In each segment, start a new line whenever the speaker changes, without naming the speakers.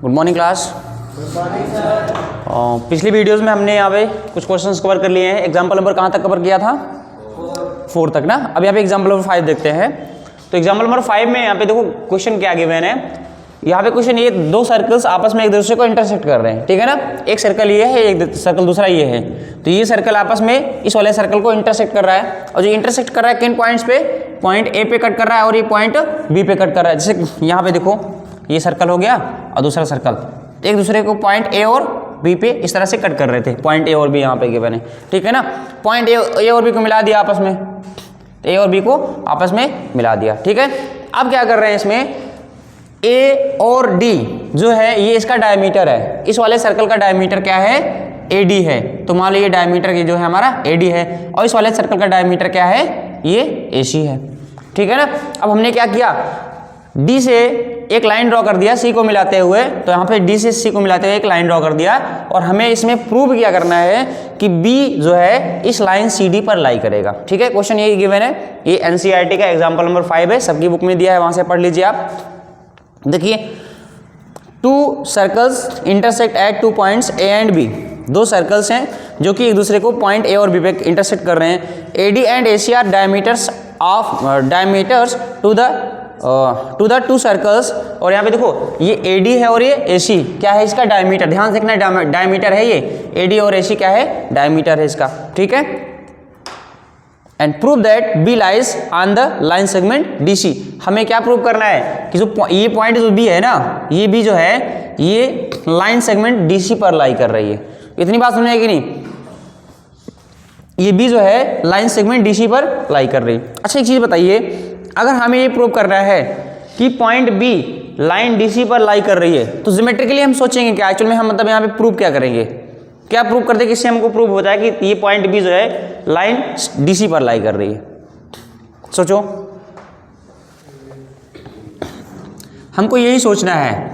Good morning class. पिछली videos में हमने यहाँ पे कुछ क्वेश्चंस कवर कर लिए हैं। एग्जाम्पल नंबर कहाँ तक कवर किया था? 4 तक ना। अब यहाँ पे एग्जाम्पल नंबर 5 देखते हैं। तो एग्जाम्पल नंबर 5 में यहाँ पे देखो क्वेश्चन क्या गिवन है। यहाँ पे क्वेश्चन ये दो सर्कल्स आपस में एक दूसरे को इंटरसेक्ट कर रहे हैं, ठीक है ना। एक सर्कल ये है, एक सर्कल दूसरा ये है। तो ये सर्कल आपस में इस वाले सर्कल को इंटरसेक्ट कर रहा है, और जो इंटरसेक्ट कर रहा है किन पॉइंट्स पे? पॉइंट ए पे कट कर रहा है और ये पॉइंट बी पे कट कर रहा है। जैसे यहाँ पे देखो ये सर्कल हो गया और दूसरा सर्कल, एक दूसरे को पॉइंट ए और बी पे इस तरह से कट कर रहे थे। पॉइंट ए और बी यहाँ पे गिवन है, ठीक है ना। पॉइंट ए और बी को मिला दिया आपस में, ए और बी को आपस में मिला दिया, ठीक है। अब क्या कर रहे हैं इसमें, ए और डी जो है ये इसका डायमीटर है। इस वाले सर्कल का डायमीटर क्या है? AD है। तो मान लो ये डायमीटर ये जो है हमारा AD है, और इस वाले सर्कल का डायमीटर क्या है? ये AC है, ठीक है ना। अब हमने क्या किया, D से एक लाइन ड्रॉ कर दिया C को मिलाते हुए। तो यहाँ पे D से C को मिलाते हुए एक लाइन ड्रॉ कर दिया, और हमें इसमें प्रूव क्या करना है कि B जो है इस लाइन CD पर लाई करेगा, ठीक है। क्वेश्चन यही गिवन है, ये NCERT का एग्जाम्पल नंबर 5 है, सबकी बुक में दिया है, वहां से पढ़ लीजिए आप। देखिए, 2 circles intersect at 2 points A and B। दो सर्कल्स हैं जो कि एक दूसरे को पॉइंट A और B पे इंटरसेक्ट कर रहे हैं। AD and AC are diameters to the 2 circles. और यहाँ पे देखो ये AD है और ये AC क्या है? इसका डायमीटर। ध्यान से देखना, डायमीटर है ये। AD और AC क्या है? डायमीटर है इसका, ठीक है। And prove that B lies on the line segment DC। हमें क्या प्रूव करना है कि जो ये पॉइंट जो B है ना, ये B जो है ये लाइन सेगमेंट DC पर लाई कर रही है। इतनी बात समझ में कि नहीं? ये B जो है लाइन सेगमेंट DC पर लाई कर रही है। अच्छा एक चीज बताइए, अगर हमें ये प्रूव करना है कि पॉइंट B लाइन DC पर लाई कर रही है, तो ज्योमेट्रिकली हम सोचेंगे क्या? एक्चुअल में हम मतलब यहाँ पे प्रूव क्या करेंगे, क्या प्रूव करते हैं? किससे हमको प्रूव होता है कि ये पॉइंट B जो है लाइन DC पर लाई कर रही है? सोचो, हमको यही सोचना है।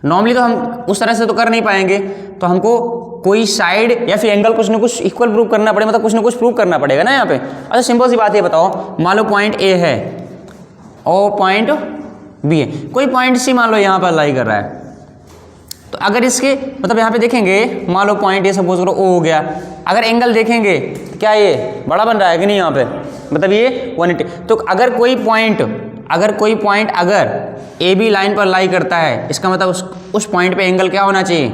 नॉर्मली तो हम उस तरह से तो कर नहीं पाएंगे, तो हमको कोई साइड या फिर एंगल कुछ ना कुछ इक्वल प्रूव करना पड़ेगा, मतलब कुछ ना कुछ प्रूव करना पड़ेगा ना यहाँ पे। अच्छा सिंपल सी बात है, बताओ, मान लो पॉइंट A है और पॉइंट B है, कोई पॉइंट C मान लो यहाँ पर लाई कर रहा है। तो अगर इसके मतलब यहाँ पे देखेंगे, मान लो पॉइंट ये सपोज करो O हो गया, अगर एंगल देखेंगे तो क्या ये बड़ा बन रहा है कि नहीं? यहाँ पे मतलब ये 180। तो अगर कोई पॉइंट अगर AB लाइन पर लाई करता है, इसका मतलब उस पॉइंट पे एंगल क्या होना चाहिए?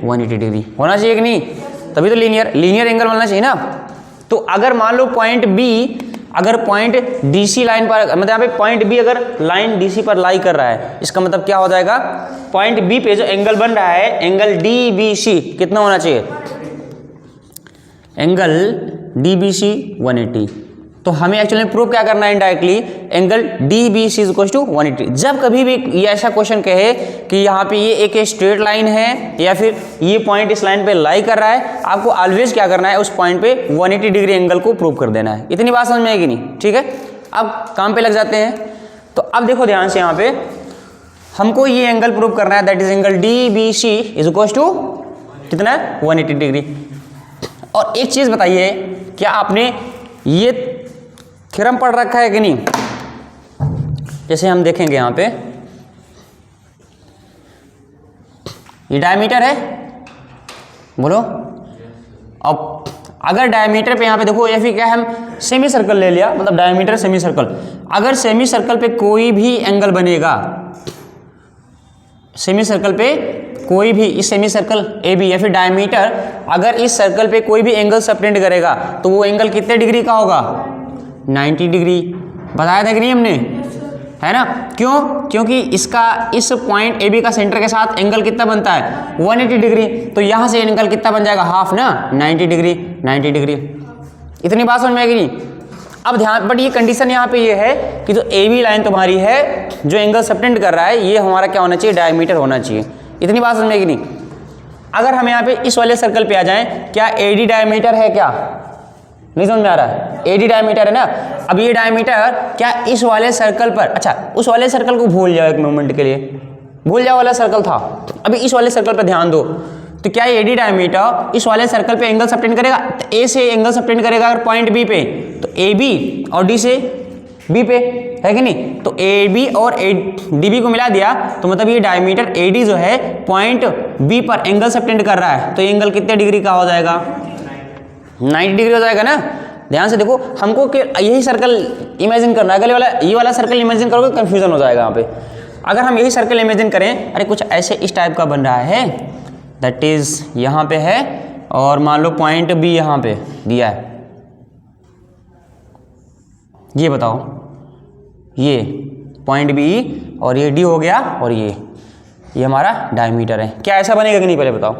180 डिग्री होना चाहिए कि नहीं? तभी तो लीनियर एंगल बनना चाहिए ना। तो अगर मान लो पॉइंट B अगर पॉइंट DC लाइन पर, मतलब यहाँ पे पॉइंट B अगर लाइन DC पर लाई कर रहा है, इसका मतलब क्या हो जाएगा? पॉइंट B पे जो एंगल बन रहा है, एंगल DBC कितना होना चाहिए? Angle DBC 180। तो हमें एक्चुअली प्रूव क्या करना है? Indirectly angle DBC is equal to 180। जब कभी भी ये ऐसा क्वेश्चन कहे कि यहाँ पे ये एक स्ट्रेट लाइन है या फिर ये पॉइंट इस लाइन पे लाई कर रहा है, आपको ऑलवेज क्या करना है? उस पॉइंट पे 180 डिग्री एंगल को प्रूव कर देना है। इतनी बात समझ में आएगी नहीं? ठीक है, अब काम पे लग जाते हैं। तो अब देखो ध्यान से, यहाँ पे हमको ये एंगल प्रूव करना है, that is angle DBC is equal to कितना है? 180 डिग्री। और एक चीज बताइए, क्या आपने ये थ्योरम पढ़ रखा है कि नहीं? जैसे हम देखेंगे यहाँ पे ये डायमीटर है, बोलो। अब अगर डायमीटर पे यहाँ पे देखो, या फिर क्या हम सेमी सर्कल ले लिया, मतलब डायमीटर सेमी सर्कल। अगर सेमी सर्कल पे कोई भी एंगल बनेगा, सेमी सर्कल पे कोई भी, इस सेमी सर्कल AB या फिर डायमीटर अगर इस सर्कल पे कोई भी एंगल सबटेंड करेगा, तो वो एंगल कितने डिग्री का होगा? 90 डिग्री। बताया था कि नहीं हमने? है ना। क्यों? क्योंकि इसका इस पॉइंट AB का सेंटर के साथ एंगल कितना बनता है? 180 डिग्री। तो यहां से एंगल कितना बन जाएगा? हाफ ना, 90 डिग्री। 90 डिग्री। इतनी बात समझ में आएगी नहीं? अब ध्यान, बट ये कंडीशन यहाँ पे ये है कि जो AB लाइन तुम्हारी है, जो एंगल सबटेंड कर रहा है, ये हमारा क्या होना चाहिए? डायमीटर होना चाहिए। इतनी बात समझ में आएगी नहीं? अगर हम यहाँ पे इस वाले सर्कल पे आ जाएं, क्या AD डायमीटर है? क्या नहीं समझ में आ रहा है? AD डायमीटर है ना। अब ये डायमीटर क्या इस वाले सर्कल पर, अच्छा उस वाले सर्कल को भूल जाओ एक मोमेंट के लिए, भूल जाओ वाला सर्कल था, अभी इस वाले सर्कल पर ध्यान दो। तो क्या AD डायमीटर इस वाले सर्कल पे एंगल सबटेंड करेगा? तो A से एंगल सबटेंड करेगा अगर पॉइंट B पे, तो AB और D से B पे, है कि नहीं। तो ए बी और डी बी को मिला दिया तो मतलब ये डायमीटर ए डी जो है पॉइंट बी पर एंगल सबटेंड कर रहा है, तो एंगल कितने डिग्री का हो जाएगा, 90 डिग्री हो जाएगा ना। ध्यान से देखो, हमको यही सर्कल इमेजिन करना है, अगर ये वाला सर्कल इमेजिन करोगे कंफ्यूजन हो जाएगा यहाँ पे। अगर हम यही सर्कल इमेजिन करें, अरे कुछ ऐसे इस टाइप का बन रहा है, दैट इज यहाँ पे है और मान लो पॉइंट बी यहाँ पे दिया है, ये बताओ, ये पॉइंट बी और ये डी हो गया और ये हमारा डायमीटर है। क्या ऐसा बनेगा कि नहीं, पहले बताओ,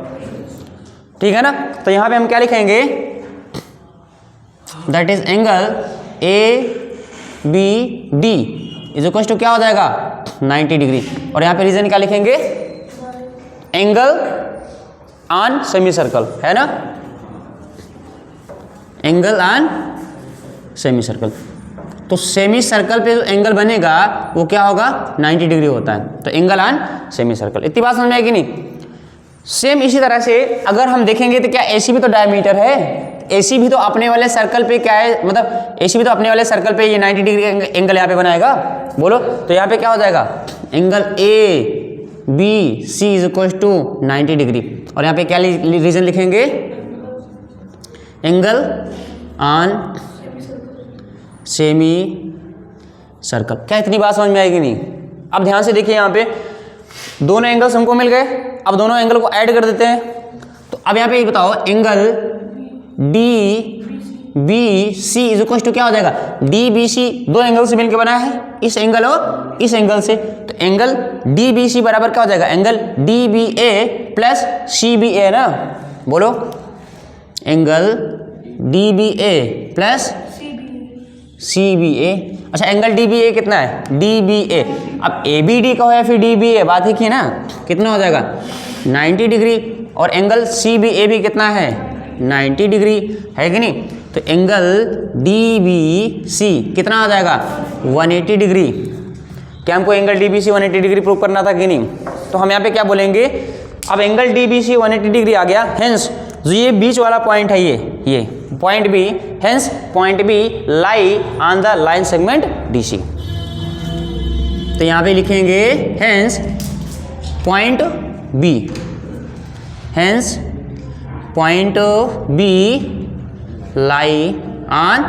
ठीक है ना। तो यहाँ पे हम क्या लिखेंगे, that is angle A B D is equal to क्या हो जाएगा 90 डिग्री, और यहाँ पे रीजन क्या लिखेंगे, एंगल ऑन सेमी सर्कल, है ना, एंगल ऑन सेमी सर्कल। तो सेमी सर्कल पे जो एंगल बनेगा वो क्या होगा 90 डिग्री होता है, तो एंगल ऑन सेमी सर्कल। इतनी बात समझ में आएगी नहीं। सेम इसी तरह से अगर हम देखेंगे तो क्या एसी भी तो डायमीटर है, एसी भी तो अपने वाले सर्कल पे क्या है, मतलब एसी भी तो अपने वाले सर्कल पे ये 90 डिग्री एंगल यहाँ पे बनाएगा, बोलो। तो यहाँ पे क्या हो जाएगा, angle A B C is equal to 90 degree, और यहाँ पे क्या रीजन लिखेंगे, एंगल ऑन सेमी सर्कल। क्या इतनी बात समझ में आएगी नहीं। अब ध्यान से देखिए, यहाँ पे दोनों एंगल्स हमको मिल गए, अब दोनों एंगल को ऐड कर देते हैं। तो अब यहाँ पे ये बताओ, angle D B C is equal to क्या हो जाएगा, डी बी सी दो एंगल से मिलकर बना है, इस एंगल और इस एंगल से। तो एंगल डी बी सी बराबर क्या हो जाएगा, एंगल डी बी ए प्लस सी बी ए ना, बोलो, एंगल डी बी ए प्लस सी बी ए। अच्छा, एंगल डी बी ए कितना है, डी बी ए। अब ए बी डी का हो या फिर डी बी ए, बात ही की ना, कितना हो जाएगा 90 डिग्री, और एंगल सी बी ए भी कितना है 90 डिग्री, है कि नहीं। तो एंगल डी बी सी कितना आ जाएगा 180 डिग्री। क्या हमको angle D B C 180 degree prove करना था कि नहीं। तो हम यहाँ पे क्या बोलेंगे, अब angle D B C 180 degree आ गया, हेंस जो ये बीच वाला पॉइंट है, ये point B, hence point B lie on the line segment D C. तो यहाँ पे लिखेंगे hence point B, hence point B lie on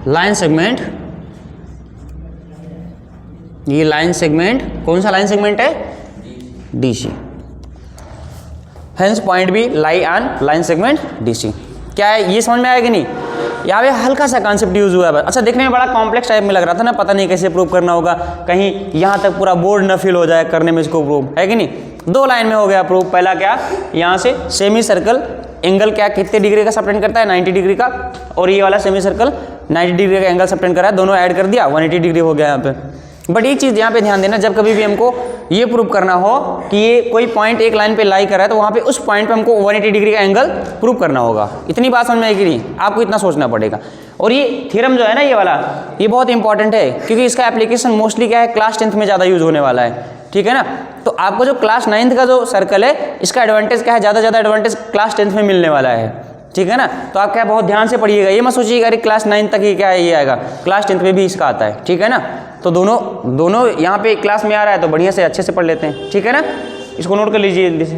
line segment, ये लाइन सेगमेंट कौन सा लाइन सेगमेंट है, D C. Hence point B lie on line segment D C. क्या है, ये समझ में आया कि नहीं। यहाँ पे हल्का सा कॉन्सेप्ट यूज हुआ है। अच्छा, देखने में बड़ा कॉम्प्लेक्स टाइप में लग रहा था ना, पता नहीं कैसे प्रूव करना होगा, कहीं यहाँ तक पूरा बोर्ड न फिल हो जाए करने में इसको प्रूव, है कि नहीं। दो लाइन में हो गया प्रूव। पहला क्या, यहाँ से सेमी सर्कल एंगल क्या कितने डिग्री का सबटेंड करता है 90 डिग्री का, और ये वाला सेमी सर्कल 90 डिग्री का एंगल सबटेंड कर रहा है, दोनों ऐड कर दिया 180 डिग्री हो गया यहाँ पे। बट एक चीज़ यहाँ पे ध्यान देना, जब कभी भी हमको ये प्रूव करना हो कि ये कोई पॉइंट एक लाइन पे लाई कर रहा है, तो वहाँ पे उस पॉइंट पे हमको 180 डिग्री का एंगल प्रूव करना होगा। इतनी बात समझ में आएगी नहीं, आपको इतना सोचना पड़ेगा। और ये थ्योरम जो है ना, ये वाला, ये बहुत इंपॉर्टेंट है, क्योंकि इसका एप्लीकेशन मोस्टली क्या है, क्लास 10th में ज़्यादा यूज होने वाला है, ठीक है ना। तो आपको जो क्लास 9th का जो सर्कल है, इसका एडवांटेज क्या है, ज़्यादा एडवांटेज क्लास 10th में मिलने वाला है, ठीक है ना। तो आप क्या बहुत ध्यान से पढ़िएगा, ये मत सोचिएगा अरे क्लास 9 तक ही क्या है, ये आएगा, क्लास 10th में भी इसका आता है, ठीक है ना। तो दोनों यहाँ पे क्लास में आ रहा है, तो बढ़िया से अच्छे से पढ़ लेते हैं, ठीक है ना। इसको नोट कर लीजिए जल्दी से।